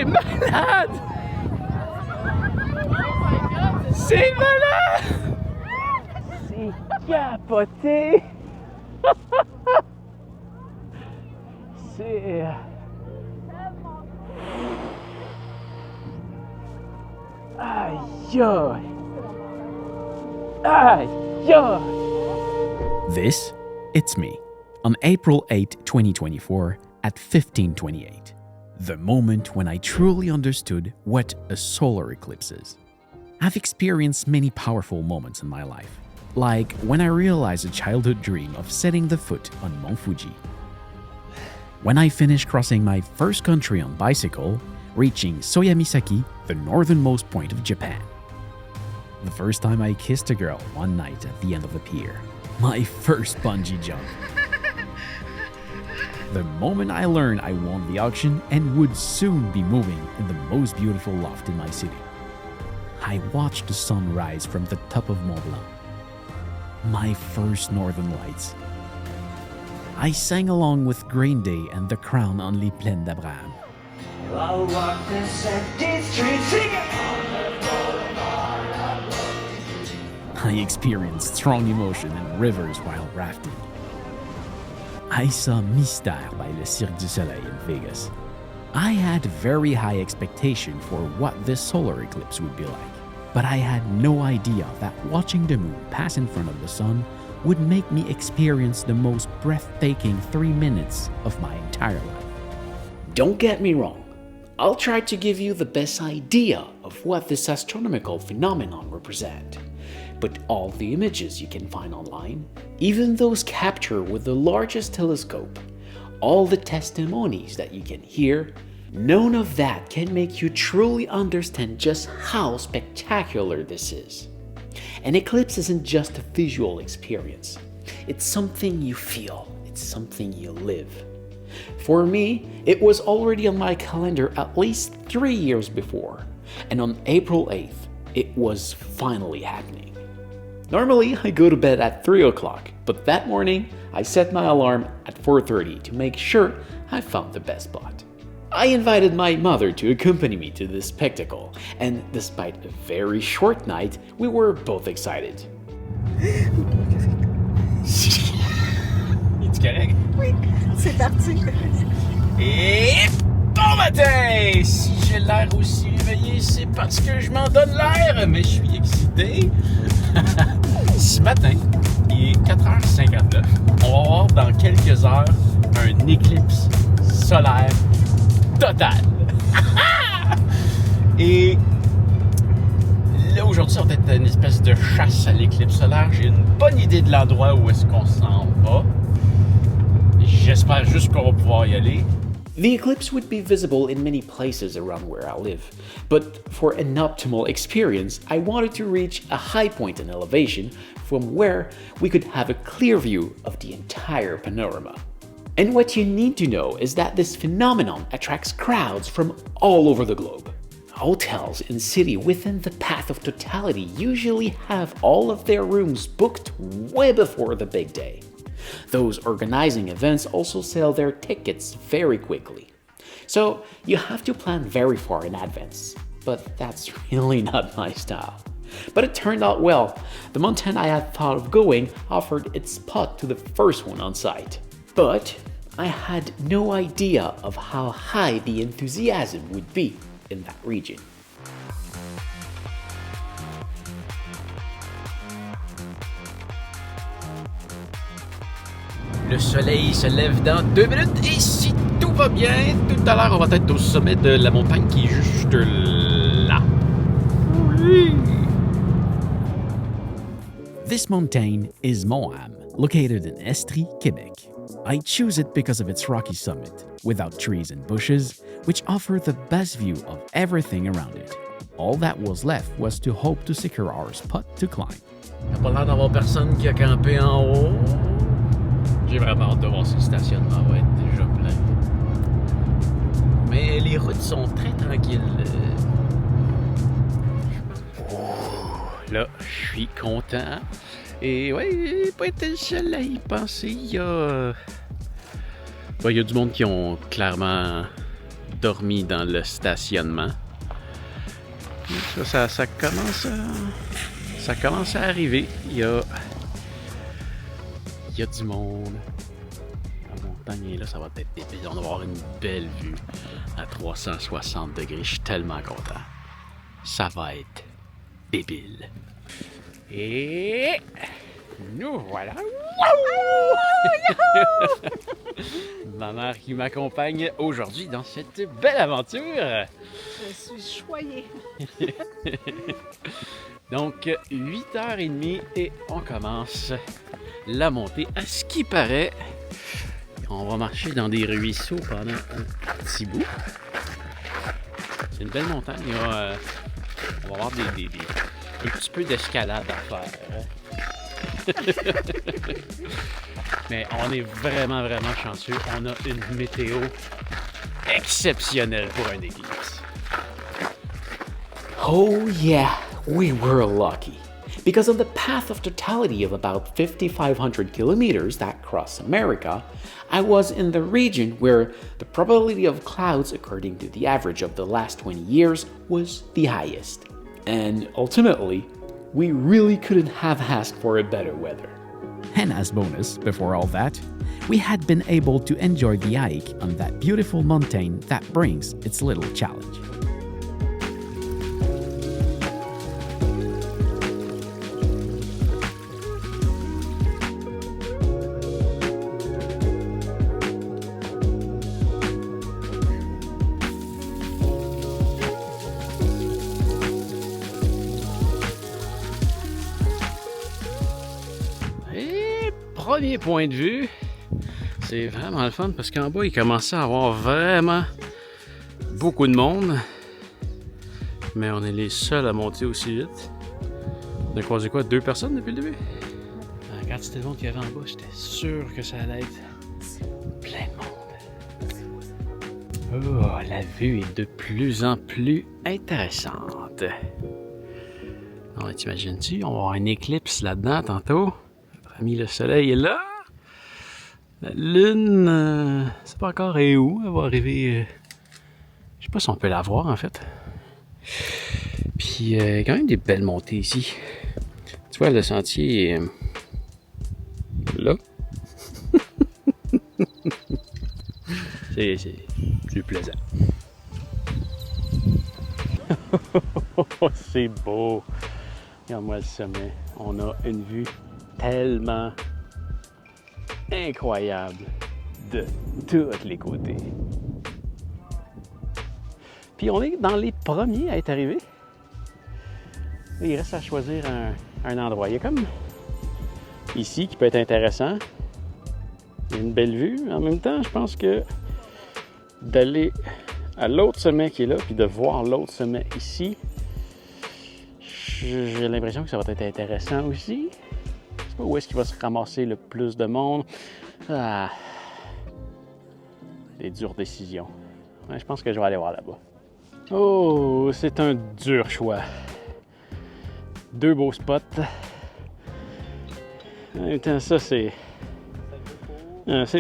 C'est malade! C'est malade! C'est capoté! C'est... Aïe aïe! Aïe aïe! This, it's me, on April 8, 2024, at 15:28, the moment when I truly understood what a solar eclipse is. I've experienced many powerful moments in my life, like when I realized a childhood dream of setting the foot on Mount Fuji, when I finished crossing my first country on bicycle, reaching Soyamisaki, the northernmost point of Japan, the first time I kissed a girl one night at the end of the pier, my first bungee jump, the moment I learned I won the auction and would soon be moving in the most beautiful loft in my city. I watched the sun rise from the top of Mont Blanc, my first Northern Lights. I sang along with Green Day and The Crown on Les Plaines d'Abraham. I'll walk this empty street singing. I experienced strong emotion in rivers while rafting. I saw Mystère by Le Cirque du Soleil in Vegas. I had very high expectation for what this solar eclipse would be like, but I had no idea that watching the moon pass in front of the sun would make me experience the most breathtaking 3 minutes of my entire life. Don't get me wrong, I'll try to give you the best idea of what this astronomical phenomenon represents. But all the images you can find online, even those captured with the largest telescope, all the testimonies that you can hear, none of that can make you truly understand just how spectacular this is. An eclipse isn't just a visual experience. It's something you feel, it's something you live. For me, it was already on my calendar at least 3 years before, and on April 8th, it was finally happening. Normally, I go to bed at 3 o'clock, but that morning, I set my alarm at 4:30 to make sure I found the best spot. I invited my mother to accompany me to this spectacle, and despite a very short night, we were both excited. Es-tu correct? Oui, c'est parti. Et bon matin! Si j'ai l'air aussi éveillé, c'est parce que je m'en donne l'air, mais je suis excité. Ce matin, il est 4h59. On va voir dans quelques heures un éclipse solaire total. Et là, aujourd'hui, ça va être une espèce de chasse à l'éclipse solaire. J'ai une bonne idée de l'endroit où est-ce qu'on s'en va. J'espère juste qu'on va pouvoir y aller. The eclipse would be visible in many places around where I live, but for an optimal experience, I wanted to reach a high point in elevation from where we could have a clear view of the entire panorama. And what you need to know is that this phenomenon attracts crowds from all over the globe. Hotels in cities within the path of totality usually have all of their rooms booked way before the big day. Those organizing events also sell their tickets very quickly. So you have to plan very far in advance, but that's really not my style. But it turned out well. The mountain I had thought of going offered its spot to the first one on site. But I had no idea of how high the enthusiasm would be in that region. Le soleil se lève dans 2 minutes et si tout va bien, tout à l'heure, on va être au sommet de la montagne qui est juste là. Oui. This mountain is Mont Ham, located in Estrie, Quebec. I choose it because of its rocky summit, without trees and bushes, which offer the best view of everything around it. All that was left was to hope to secure our spot to climb. Il n'y a pas l'air d'avoir personne qui a campé en haut. J'ai vraiment hâte de voir si le stationnement va être déjà plein. Mais les routes sont très tranquilles. Là, je suis content. Et ouais, pas été le seul à y penser. Il y a du monde qui ont clairement dormi dans le stationnement. Ça commence à arriver. Il y a du monde. La montagne est là, ça va être débile. On va avoir une belle vue à 360 degrés. Je suis tellement content. Ça va être débile. Et nous voilà. Ma mère qui m'accompagne aujourd'hui dans cette belle aventure. Je suis choyée. Donc, 8h30 et on commence la montée. À ce qui paraît, on va marcher dans des ruisseaux pendant un petit bout. C'est une belle montagne. On va avoir un petit peu d'escalade à faire. Mais on est vraiment chanceux. On a une météo exceptionnelle pour un éclipse. Oh yeah, we were lucky. Because on the path of totality of about 5,500 kilometers that cross America, I was in the region where the probability of clouds, according to the average of the last 20 years, was the highest. And ultimately, we really couldn't have asked for a better weather. And as bonus, before all that, we had been able to enjoy the hike on that beautiful mountain that brings its little challenge. Premier point de vue, c'est vraiment le fun parce qu'en bas, il commençait à avoir vraiment beaucoup de monde. Mais on est les seuls à monter aussi vite. On a croisé quoi, 2 personnes depuis le début? Quand c'était le monde qu'il y avait en bas, j'étais sûr que ça allait être plein de monde. Oh, la vue est de plus en plus intéressante. On t'imagines-tu, on va avoir un éclipse là-dedans tantôt? Ami, le soleil est là. La lune, c'est pas encore où. Elle va arriver. Je sais pas si on peut la voir en fait. Puis, il y a quand même des belles montées ici. Tu vois, le sentier est là. c'est plaisant. C'est beau. Regarde-moi le sommet. On a une vue tellement incroyable de tous les côtés. Puis on est dans les premiers à être arrivés. Il reste à choisir un endroit. Il y a comme ici qui peut être intéressant. Il y a une belle vue. En même temps, je pense que d'aller à l'autre sommet qui est là, puis de voir l'autre sommet ici, j'ai l'impression que ça va être intéressant aussi. Je sais pas où est-ce qu'il va se ramasser le plus de monde. Ah, des dures décisions. Ouais, je pense que je vais aller voir là-bas. Oh, c'est un dur choix. 2 beaux spots. En même temps, ça, c'est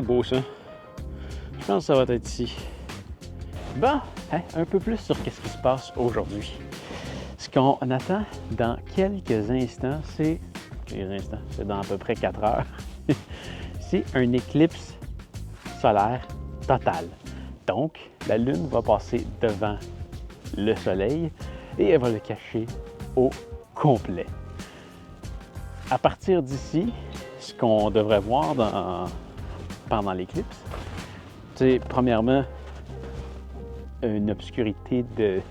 beau, ça. Je pense que ça va être ici. Bon, un peu plus sur qu'est-ce qui se passe aujourd'hui. Ce qu'on attend dans quelques instants, c'est dans à peu près 4 heures. C'est un éclipse solaire total. Donc, la Lune va passer devant le Soleil et elle va le cacher au complet. À partir d'ici, ce qu'on devrait voir pendant l'éclipse, c'est premièrement une obscurité de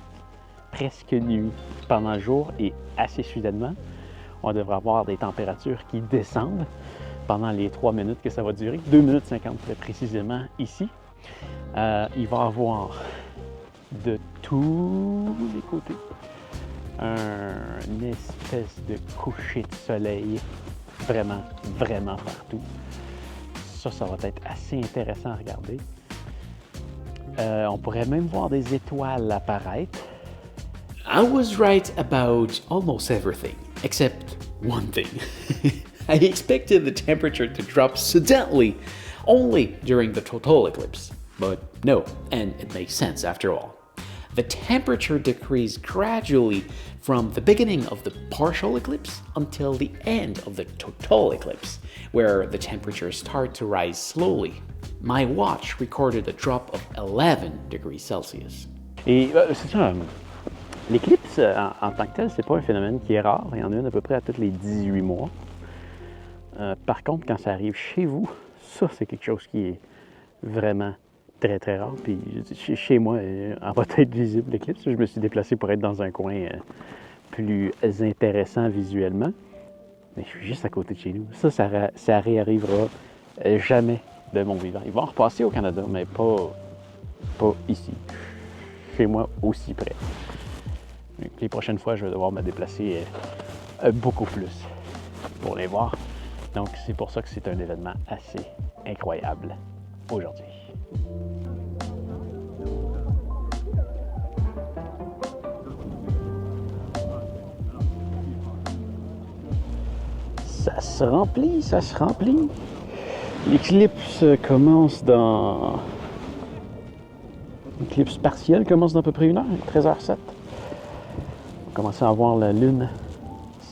presque nuit pendant le jour et assez soudainement, on devrait avoir des températures qui descendent pendant les 3 minutes que ça va durer, 2 minutes 50 très précisément ici. Il va y avoir de tous les côtés une espèce de coucher de soleil vraiment partout. Ça va être assez intéressant à regarder. On pourrait même voir des étoiles apparaître. I was right about almost everything, except one thing. I expected the temperature to drop suddenly only during the total eclipse. But no, and it makes sense after all. The temperature decreased gradually from the beginning of the partial eclipse until the end of the total eclipse, where the temperature started to rise slowly. My watch recorded a drop of 11 degrees Celsius. Et c'est ça, l'éclipse en tant que tel, c'est pas un phénomène qui est rare. Il y en a une à peu près à tous les 18 mois. Par contre, quand ça arrive chez vous, ça, c'est quelque chose qui est vraiment très, très rare. Puis chez moi, en va être visible l'éclipse. Je me suis déplacé pour être dans un coin plus intéressant visuellement. Mais je suis juste à côté de chez nous. Ça réarrivera jamais de mon vivant. Ils vont en repasser au Canada, mais pas ici. Chez moi, aussi près. Donc, les prochaines fois, je vais devoir me déplacer beaucoup plus pour les voir. Donc, c'est pour ça que c'est un événement assez incroyable aujourd'hui. Ça se remplit, ça se remplit. L'éclipse commence dans... L'éclipse partielle commence dans à peu près 1 heure, 13h07. On commence à voir la Lune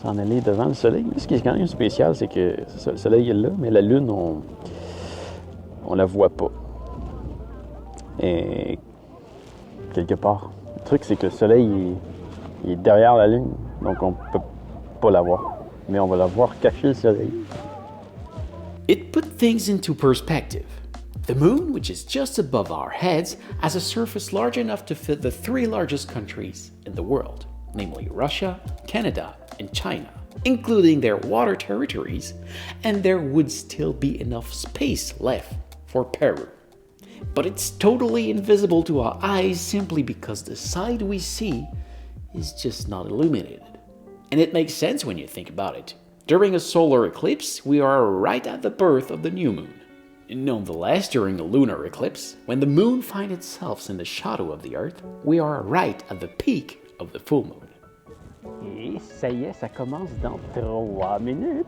s'en aller devant le Soleil. Mais ce qui est quand même spécial, c'est que le Soleil est là, mais la Lune, on la voit pas. Et quelque part, le truc, c'est que le Soleil il est derrière la Lune, donc on peut pas la voir. Mais on va la voir cacher le Soleil. It put things into perspective. The moon, which is just above our heads, has a surface large enough to fit the 3 largest countries in the world, namely Russia, Canada, and China, including their water territories, and there would still be enough space left for Peru. But it's totally invisible to our eyes simply because the side we see is just not illuminated. And it makes sense when you think about it. During a solar eclipse, we are right at the birth of the new moon. Nonetheless, during a lunar eclipse, when the moon finds itself in the shadow of the earth, we are right at the peak of the full moon. Et ça y est, ça commence dans 3 minutes.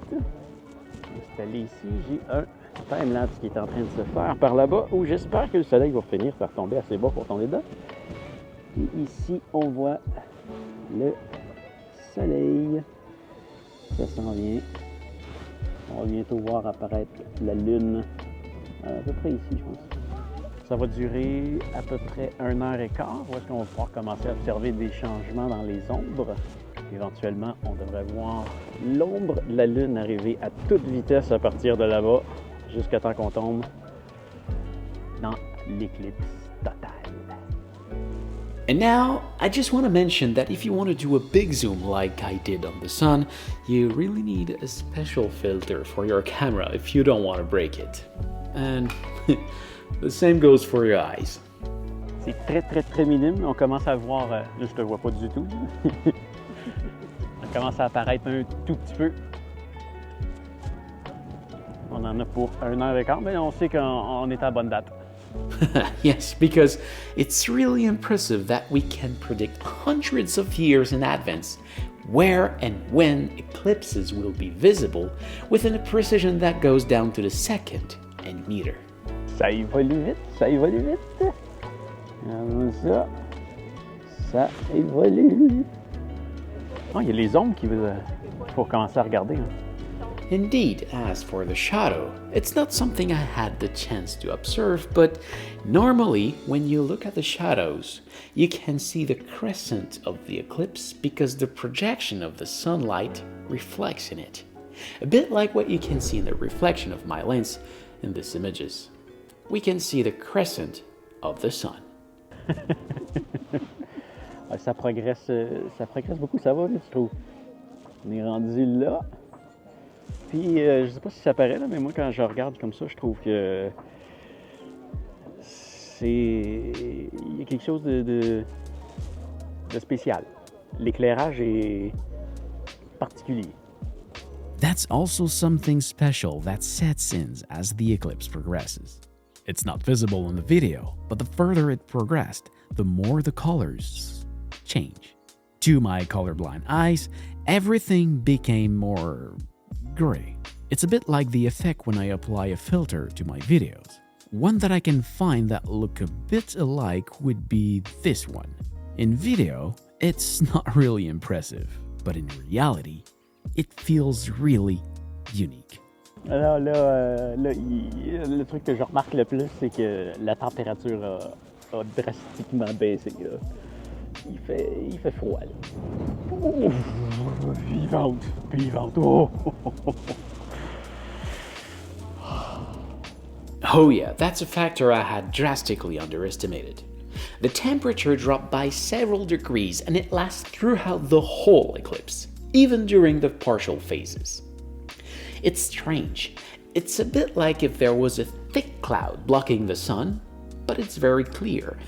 Installé ici, j'ai un timelapse qui est en train de se faire par là-bas, où j'espère que le soleil va finir par tomber assez bas pour tomber dedans. Et ici, on voit le soleil. Ça s'en vient. On va bientôt voir apparaître la lune, à peu près ici, je pense. Ça va durer à peu près 1h15, où est-ce qu'on va pouvoir commencer à observer des changements dans les ombres. Éventuellement, on devrait voir l'ombre de la lune arriver à toute vitesse à partir de là-bas, jusqu'à temps qu'on tombe dans l'éclipse totale. And now, I just want to mention that if you want to do a big zoom like I did on the sun, you really need a special filter for your camera if you don't want to break it. And the same goes for your eyes. C'est très, très, très minime. On commence à voir... là, je te vois pas du tout. Ça commence à apparaître un tout petit peu. On en a pour 1h15, mais on sait qu'on est à la bonne date. Yes, because it's really impressive that we can predict hundreds of years in advance where and when eclipses will be visible within a precision that goes down to the second and meter. Ça évolue vite, ça évolue vite. Comme ça, ça évolue. Oh, il y a les ombres qu'il faut commencer à regarder. Hein. Indeed, as for the shadow, it's not something I had the chance to observe, but normally when you look at the shadows, you can see the crescent of the eclipse because the projection of the sunlight reflects in it. A bit like what you can see in the reflection of my lens in these images. We can see the crescent of the sun. Ça progresse beaucoup, ça va, je trouve. On est rendu là. Puis, je sais pas si ça paraît, là, mais moi, quand je regarde comme ça, je trouve que il y a quelque chose de spécial. L'éclairage est particulier. That's also something special that sets in as the eclipse progresses. It's not visible in the video, but the further it progressed, the more the colors change. To my colorblind eyes, everything became more gray. It's a bit like the effect when I apply a filter to my videos. One that I can find that look a bit alike would be this one. In video, it's not really impressive, but in reality, it feels really unique. Alors là, le truc que je remarque le plus, c'est que la température a drastiquement baissé. Là. Il fait froid. Là. Oh, vivante. Oh. Oh yeah, that's a factor I had drastically underestimated. The temperature dropped by several degrees and it lasts throughout the whole eclipse, even during the partial phases. It's strange. It's a bit like if there was a thick cloud blocking the sun, but it's very clear.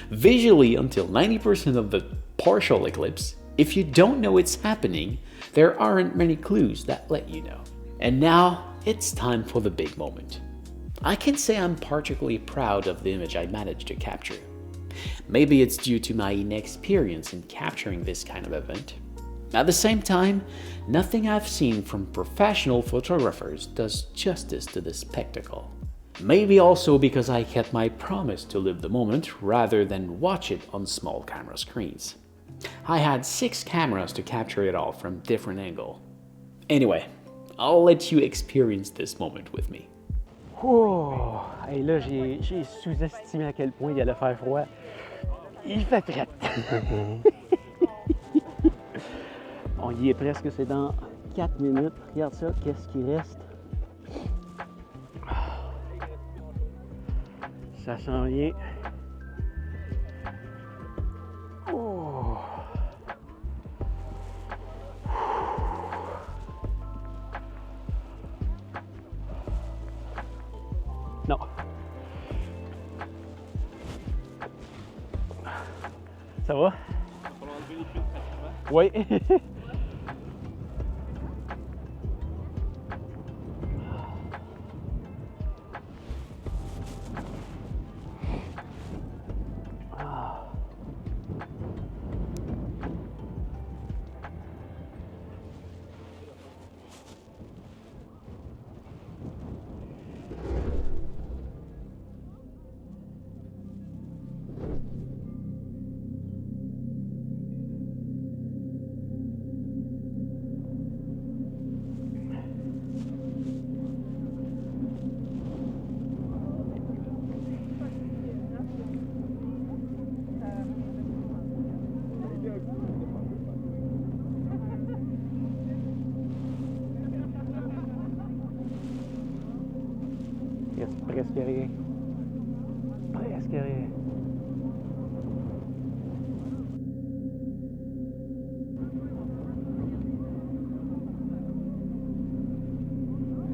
Visually, until 90% of the partial eclipse, if you don't know it's happening, there aren't many clues that let you know. And now, it's time for the big moment. I can say I'm particularly proud of the image I managed to capture. Maybe it's due to my inexperience in capturing this kind of event. At the same time, nothing I've seen from professional photographers does justice to the spectacle. Maybe also because I kept my promise to live the moment rather than watch it on small camera screens. I had 6 cameras to capture it all from different angles. Anyway, I'll let you experience this moment with me. Oh! Et là, j'ai sous-estimé à quel point il allait faire froid. Il fait frais. On y est presque, c'est dans 4 minutes. Regarde ça, qu'est-ce qui reste? Ça s'en vient. Oh! Non. Ça va? Oui. Presque rien. Presque rien.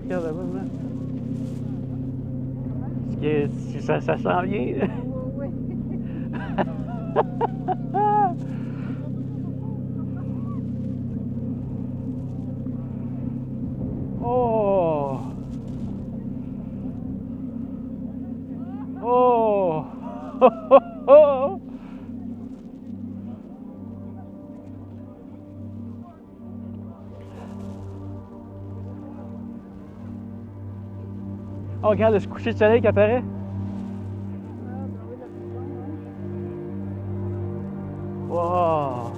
Regarde là-bas, man. Est-ce que ça s'en vient? Oui. Oh! Oh! Oh, regarde le coucher de soleil qui apparaît. Wow!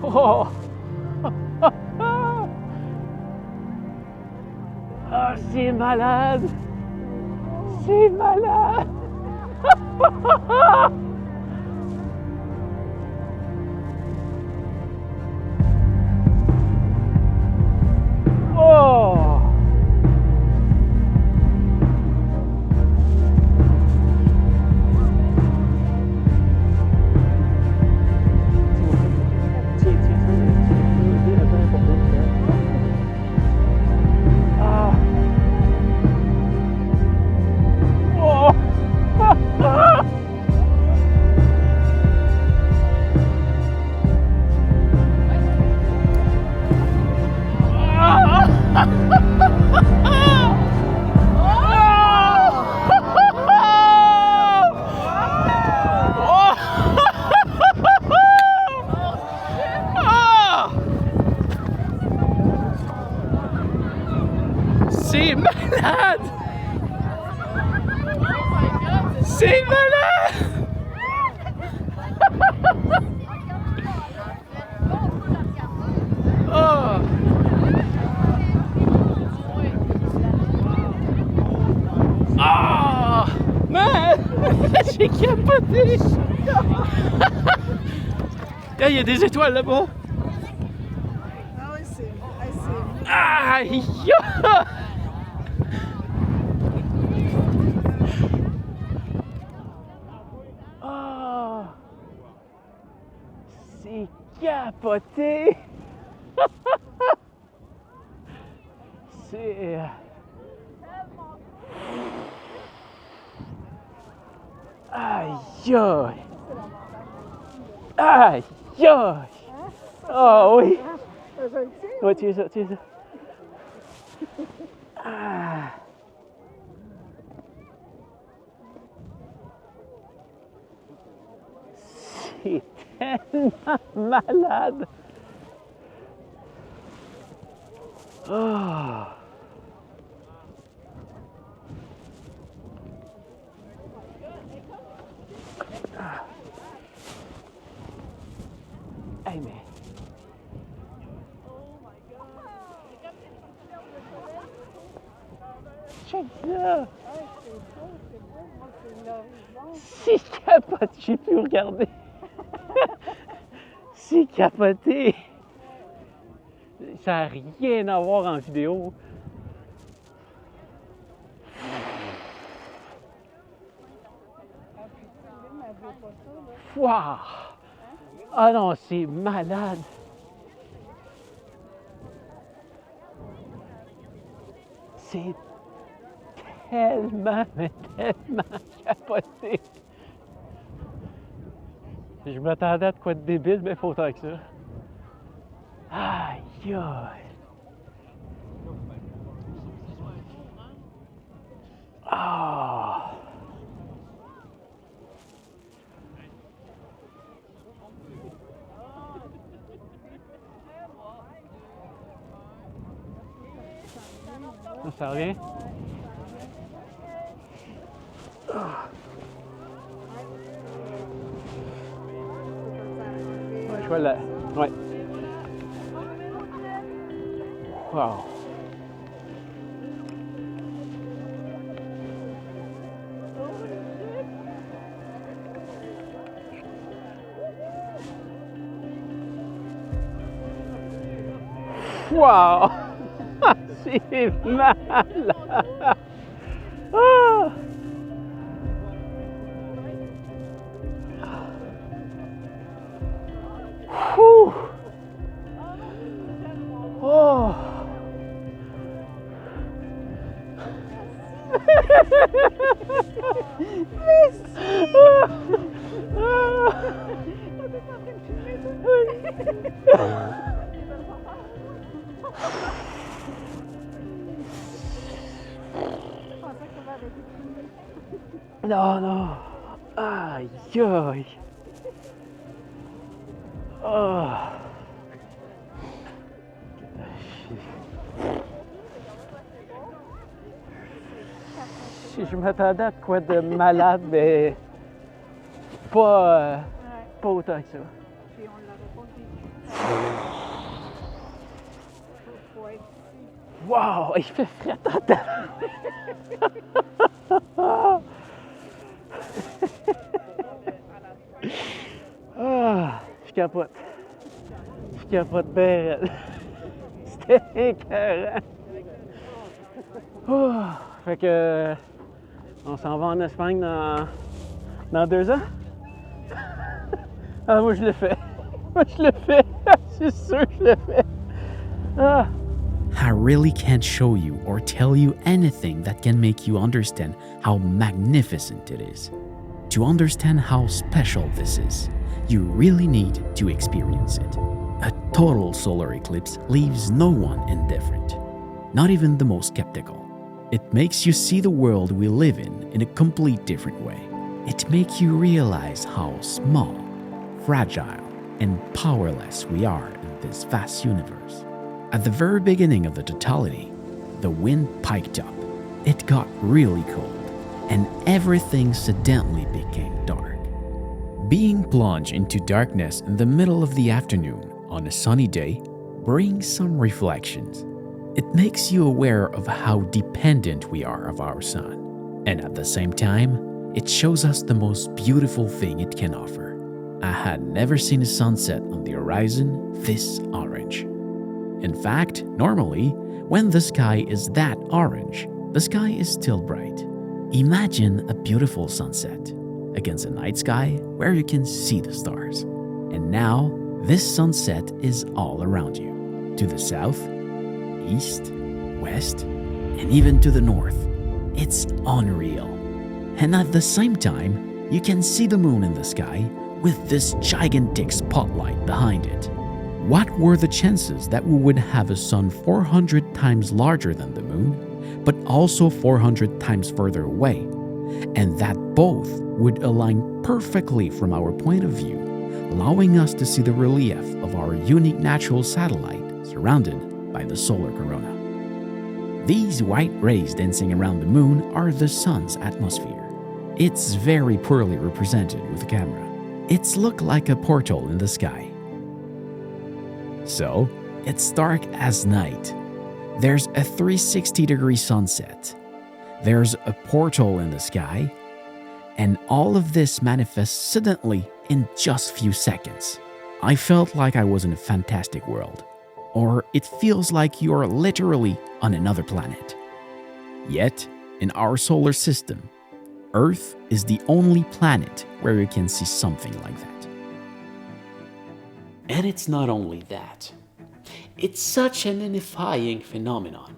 Oh! Ah, c'est malade! C'est malade! Oh! Ah! Oh! C'est malade! Oh! Ah! Man! J'ai capoté! Il y a des étoiles là-bas! Ah ouais, c'est... Aïe! Oh! C'est capoté! C'est... Aïe aïe! Aïe aïe! Oh oui! Ouais, tu es ça, tu es ça. Ah. C'est tellement malade! Oh. Hey, mais... Check ça! C'est capoté! J'ai pu regarder! C'est capoté! Ça n'a rien à voir en vidéo. Wow! Ah non, c'est malade! C'est tellement, mais tellement capoté! Je m'attendais à de quoi de débile, mais faut autant que ça. Aïe aïe! Ah! Ça revient? Ouais, je vois là. Ouais. Wow. Wow! C'est malade! Ah! Ouh! Oh! Non, non. Aïe, aïe. Oh. Je m'attendais à quoi de malade, mais pas autant que ça. Puis on l'aurait pas vécu. Wow, il fait frais en Ah, je capote. Je capote bien. C'était écœurant. Oh, fait que on s'en va en Espagne dans 2 ans. Ah, moi je le fais. Moi je le fais. C'est sûr que je le fais. Ah. I really can't show you or tell you anything that can make you understand how magnificent it is. To understand how special this is, you really need to experience it. A total solar eclipse leaves no one indifferent, not even the most skeptical. It makes you see the world we live in a complete different way. It makes you realize how small, fragile, and powerless we are in this vast universe. At the very beginning of the totality, the wind piked up. It got really cold, and everything suddenly became dark. Being plunged into darkness in the middle of the afternoon on a sunny day brings some reflections. It makes you aware of how dependent we are of our sun, and at the same time, it shows us the most beautiful thing it can offer. I had never seen a sunset on the horizon this orange. In fact, normally, when the sky is that orange, the sky is still bright. Imagine a beautiful sunset against a night sky where you can see the stars. And now, this sunset is all around you, to the south, east, west, and even to the north. It's unreal. And at the same time, you can see the moon in the sky with this gigantic spotlight behind it. What were the chances that we would have a sun 400 times larger than the moon, but also 400 times further away, and that both would align perfectly from our point of view, allowing us to see the relief of our unique natural satellite surrounded by the solar corona. These white rays dancing around the moon are the sun's atmosphere. It's very poorly represented with a camera. It's looked like a portal in the sky. So, it's dark as night. There's a 360-degree sunset. There's a portal in the sky. And all of this manifests suddenly in just few seconds. I felt like I was in a fantastic world. Or it feels like you're literally on another planet. Yet, in our solar system, Earth is the only planet where you can see something like that. And it's not only that. It's such an unifying phenomenon.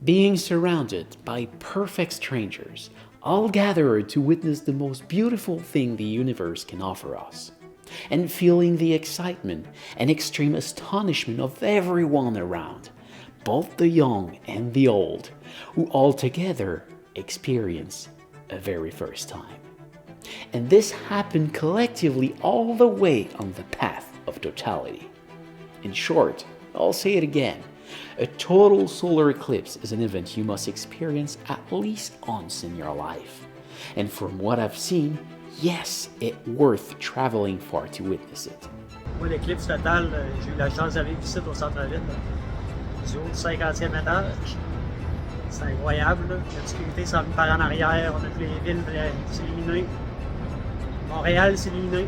Being surrounded by perfect strangers, all gathered to witness the most beautiful thing the universe can offer us, and feeling the excitement and extreme astonishment of everyone around, both the young and the old, who all together experience a very first time. And this happened collectively all the way on the path of totality. In short, I'll say it again, a total solar eclipse is an event you must experience at least once in your life. And from what I've seen, yes, it's worth traveling far to witness it. Moi, l'éclipse totale, j'ai eu la chance de vivre ici au centre-ville, du haut du 50e étage. C'est incroyable, là. L'obscurité s'en vient par en arrière, on a vu les villes s'illuminer. Montréal s'illuminer.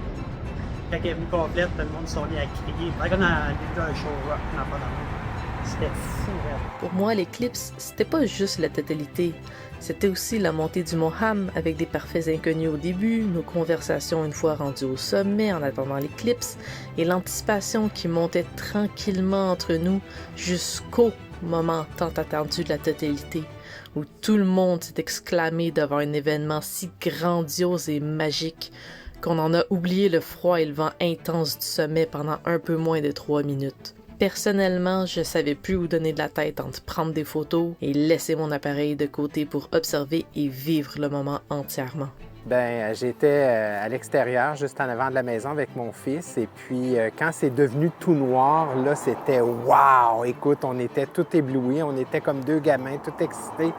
Quand elle est venue complète, tout le monde s'est mis à crier. C'est comme dans le début d'un show rock, c'était fou, hein. Pour moi, l'éclipse, c'était pas juste la totalité. C'était aussi la montée du mont Ham avec des parfaits inconnus au début, nos conversations une fois rendues au sommet en attendant l'éclipse, et l'anticipation qui montait tranquillement entre nous jusqu'au moment tant attendu de la totalité, où tout le monde s'est exclamé devant un événement si grandiose et magique qu'on en a oublié le froid et le vent intense du sommet pendant un peu moins de 3 minutes. Personnellement, je savais plus où donner de la tête entre prendre des photos et laisser mon appareil de côté pour observer et vivre le moment entièrement. J'étais à l'extérieur, juste en avant de la maison avec mon fils. Et puis, quand c'est devenu tout noir, là, c'était wow! Écoute, on était tout éblouis. On était comme deux gamins, tout excités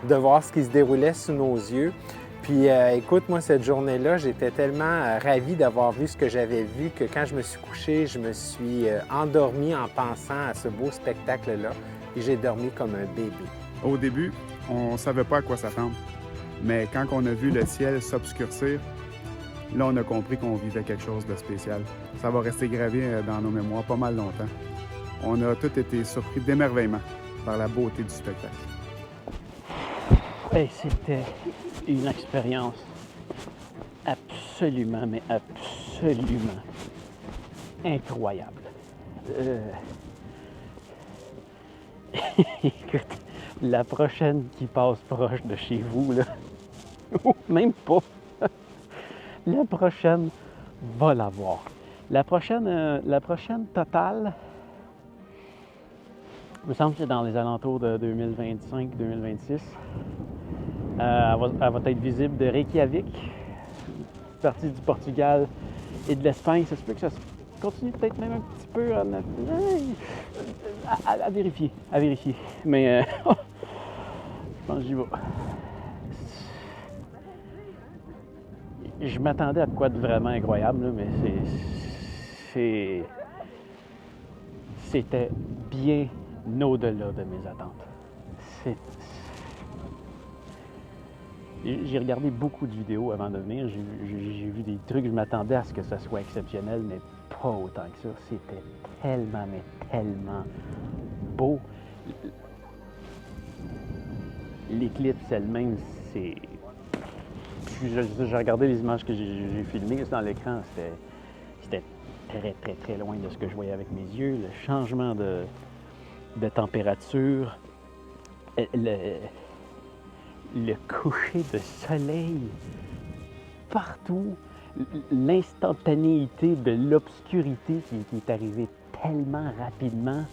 de voir ce qui se déroulait sous nos yeux. Puis, écoute, moi, cette journée-là, j'étais tellement ravi d'avoir vu ce que j'avais vu que quand je me suis couché, je me suis endormi en pensant à ce beau spectacle-là. Et j'ai dormi comme un bébé. Au début, on ne savait pas à quoi s'attendre. Mais quand on a vu le ciel s'obscurcir, là, on a compris qu'on vivait quelque chose de spécial. Ça va rester gravé dans nos mémoires pas mal longtemps. On a tous été surpris d'émerveillement par la beauté du spectacle. Et c'était une expérience absolument, mais absolument incroyable. Écoute, la prochaine qui passe proche de chez vous, là, même pas, la prochaine va la voir. La prochaine totale, il me semble que c'est dans les alentours de 2025-2026. Elle va être visible de Reykjavik, une partie du Portugal et de l'Espagne. Ça se peut que ça continue peut-être même un petit peu à vérifier. Mais je pense que j'y vais. Je m'attendais à de quoi de vraiment incroyable, là, mais c'était bien au-delà de mes attentes. J'ai regardé beaucoup de vidéos avant de venir. J'ai vu des trucs, je m'attendais à ce que ça soit exceptionnel, mais pas autant que ça. C'était tellement, mais tellement beau. L'éclipse elle-même, c'est... J'ai regardé les images que j'ai filmées dans l'écran, c'était très, très, très loin de ce que je voyais avec mes yeux. Le changement de température, le coucher de soleil partout, l'instantanéité de l'obscurité qui est arrivée tellement rapidement.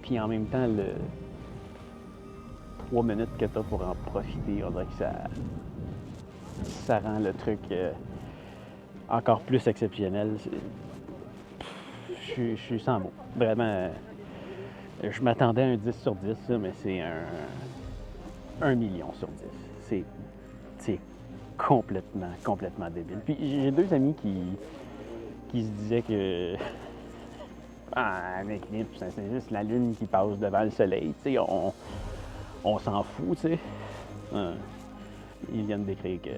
Puis en même temps, le 3 minutes que tu as pour en profiter, on dirait que ça rend le truc encore plus exceptionnel. Je suis sans mots. Vraiment, je m'attendais à un 10 sur 10, là, mais c'est un million sur 10. C'est complètement débile. Puis j'ai deux amis qui se disaient que un éclipse, c'est juste la lune qui passe devant le soleil. Tu sais, on s'en fout, tu sais. Ils viennent d'écrire que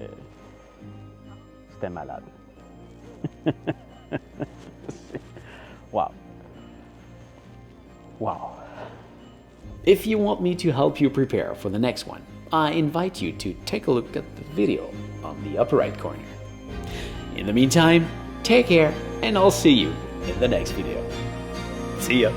c'était malade. Wow. Wow. If you want me to help you prepare for the next one, I invite you to take a look at the video on the upper right corner. In the meantime, take care, and I'll see you in the next video. See ya!